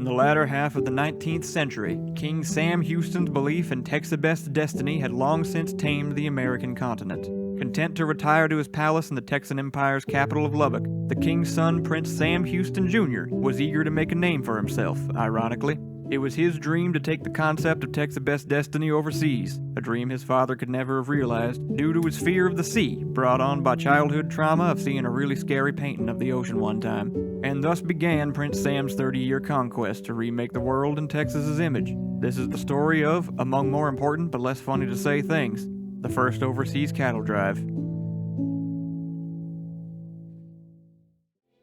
In the latter half of the 19th century, King Sam Houston's belief in Texas destiny had long since tamed the American continent. Content to retire to his palace in the Texan Empire's capital of Lubbock, the king's son, Prince Sam Houston Jr., was eager to make a name for himself, ironically. It was his dream to take the concept of Texas destiny overseas, a dream his father could never have realized due to his fear of the sea, brought on by childhood trauma of seeing a really scary painting of the ocean one time. And thus began Prince Sam's 30-year conquest to remake the world in Texas's image. This is the story of, among more important but less funny to say things, the first overseas cattle drive.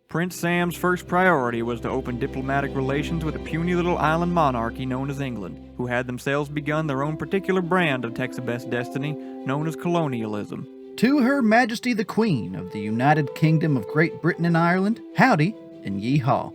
Prince Sam's first priority was to open diplomatic relations with a puny little island monarchy known as England, who had themselves begun their own particular brand of Texas destiny, known as colonialism. To Her Majesty the Queen of the United Kingdom of Great Britain and Ireland, howdy and yee-haw.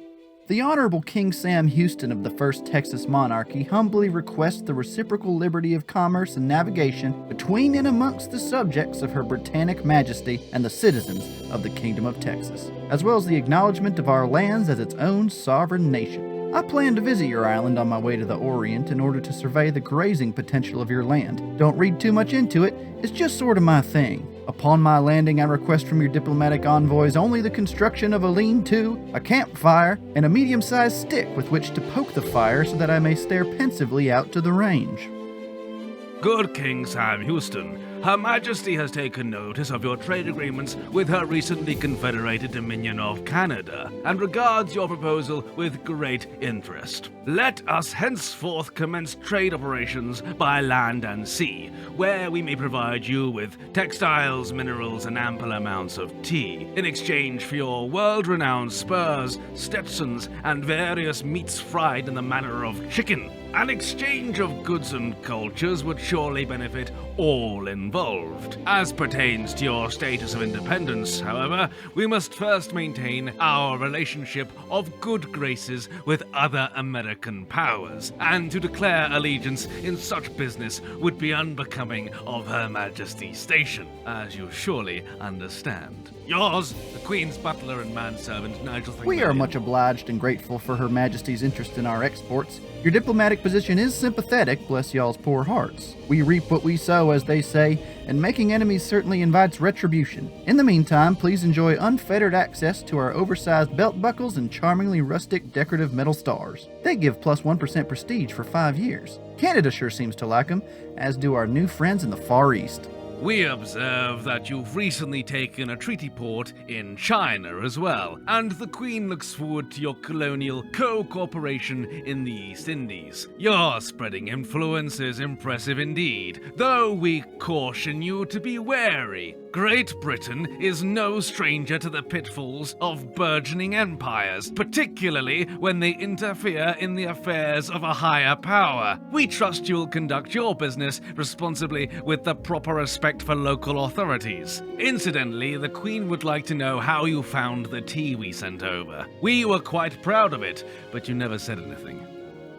The Honorable King Sam Houston of the First Texas Monarchy humbly requests the reciprocal liberty of commerce and navigation between and amongst the subjects of Her Britannic Majesty and the citizens of the Kingdom of Texas, as well as the acknowledgement of our lands as its own sovereign nation. I plan to visit your island on my way to the Orient in order to survey the grazing potential of your land. Don't read too much into it, it's just sort of my thing. Upon my landing, I request from your diplomatic envoys only the construction of a lean-to, a campfire, and a medium-sized stick with which to poke the fire so that I may stare pensively out to the range. Good King Sam Houston, Her Majesty has taken notice of your trade agreements with her recently confederated Dominion of Canada, and regards your proposal with great interest. Let us henceforth commence trade operations by land and sea, where we may provide you with textiles, minerals, and ample amounts of tea, in exchange for your world-renowned spurs, Stetsons, and various meats fried in the manner of chicken. An exchange of goods and cultures would surely benefit all involved. As pertains to your status of independence, however, we must first maintain our relationship of good graces with other American powers, and to declare allegiance in such business would be unbecoming of Her Majesty's station, as you surely understand. Yours, the Queen's butler and manservant, Nigel. We are much obliged and grateful for Her Majesty's interest in our exports. Your diplomatic position is sympathetic, bless y'all's poor hearts. We reap what we sow, as they say, and making enemies certainly invites retribution. In the meantime, please enjoy unfettered access to our oversized belt buckles and charmingly rustic decorative metal stars. They give plus 1% prestige for 5 years. Canada sure seems to like them, as do our new friends in the Far East. We observe that you've recently taken a treaty port in China as well, and the Queen looks forward to your colonial co-cooperation in the East Indies. Your spreading influence is impressive indeed, though we caution you to be wary. Great Britain is no stranger to the pitfalls of burgeoning empires, particularly when they interfere in the affairs of a higher power. We trust you'll conduct your business responsibly with the proper respect for local authorities. Incidentally, the Queen would like to know how you found the tea we sent over. We were quite proud of it, but you never said anything.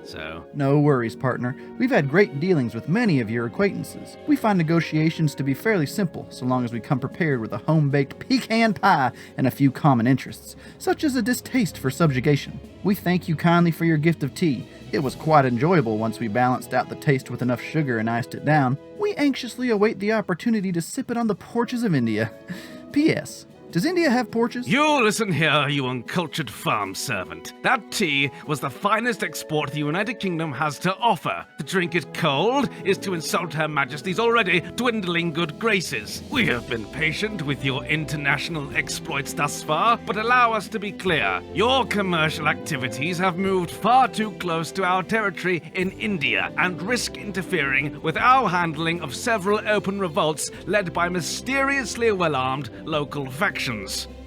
So? No worries, partner. We've had great dealings with many of your acquaintances. We find negotiations to be fairly simple, so long as we come prepared with a home-baked pecan pie and a few common interests, such as a distaste for subjugation. We thank you kindly for your gift of tea. It was quite enjoyable once we balanced out the taste with enough sugar and iced it down. We anxiously await the opportunity to sip it on the porches of India. P.S. Does India have porches? You listen here, you uncultured farm servant. That tea was the finest export the United Kingdom has to offer. To drink it cold is to insult Her Majesty's already dwindling good graces. We have been patient with your international exploits thus far, but allow us to be clear. Your commercial activities have moved far too close to our territory in India and risk interfering with our handling of several open revolts led by mysteriously well-armed local factions.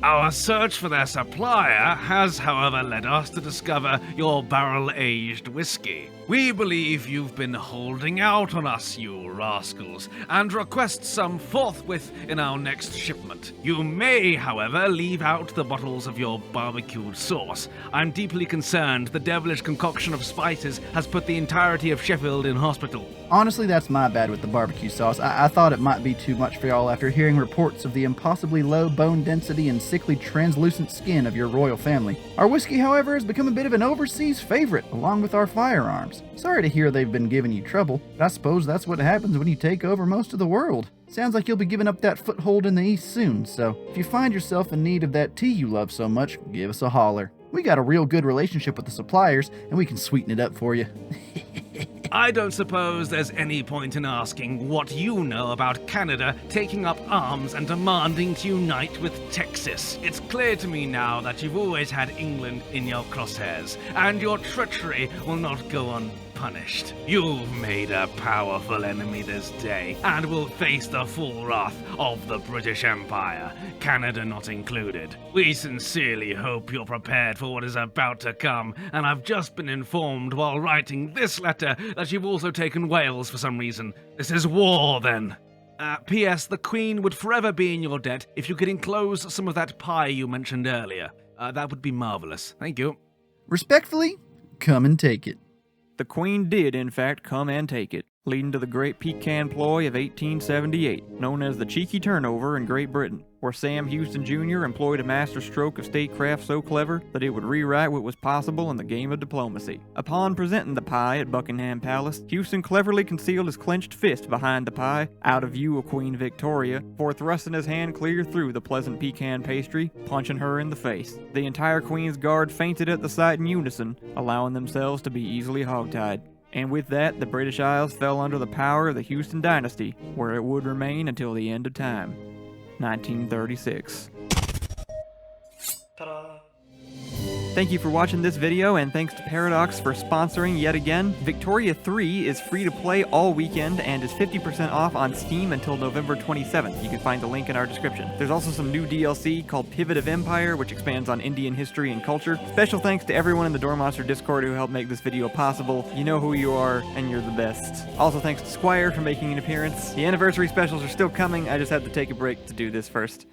Our search for their supplier has, however, led us to discover your barrel-aged whiskey. We believe you've been holding out on us, you rascals, and request some forthwith in our next shipment. You may, however, leave out the bottles of your barbecued sauce. I'm deeply concerned the devilish concoction of spices has put the entirety of Sheffield in hospital. Honestly, that's my bad with the barbecue sauce. I thought it might be too much for y'all after hearing reports of the impossibly low bone density and sickly translucent skin of your royal family. Our whiskey, however, has become a bit of an overseas favorite, along with our firearms. Sorry to hear they've been giving you trouble, but I suppose that's what happens when you take over most of the world. Sounds like you'll be giving up that foothold in the East soon, so if you find yourself in need of that tea you love so much, give us a holler. We got a real good relationship with the suppliers, and we can sweeten it up for you. I don't suppose there's any point in asking what you know about Canada taking up arms and demanding to unite with Texas. It's clear to me now that you've always had England in your crosshairs, and your treachery will not go unpunished. You've made a powerful enemy this day, and will face the full wrath of the British Empire, Canada not included. We sincerely hope you're prepared for what is about to come, and I've just been informed while writing this letter that you've also taken Wales for some reason. This is war, then. P.S. The Queen would forever be in your debt if you could enclose some of that pie you mentioned earlier. That would be marvelous. Thank you. Respectfully, come and take it. The Queen did, in fact, come and take it, leading to the Great Pecan Ploy of 1878, known as the Cheeky Turnover in Great Britain, where Sam Houston Jr. employed a master stroke of statecraft so clever that it would rewrite what was possible in the game of diplomacy. Upon presenting the pie at Buckingham Palace, Houston cleverly concealed his clenched fist behind the pie, out of view of Queen Victoria, before thrusting his hand clear through the pleasant pecan pastry, punching her in the face. The entire Queen's Guard fainted at the sight in unison, allowing themselves to be easily hogtied. And with that, the British Isles fell under the power of the Houston dynasty, where it would remain until the end of time. 1936. Ta-da! Thank you for watching this video, and thanks to Paradox for sponsoring yet again. Victoria 3 is free to play all weekend and is 50% off on Steam until November 27th. You can find the link in our description. There's also some new DLC called Pivot of Empire, which expands on Indian history and culture. Special thanks to everyone in the Door Monster Discord who helped make this video possible. You know who you are, and you're the best. Also thanks to Squire for making an appearance. The anniversary specials are still coming. I just had to take a break to do this first.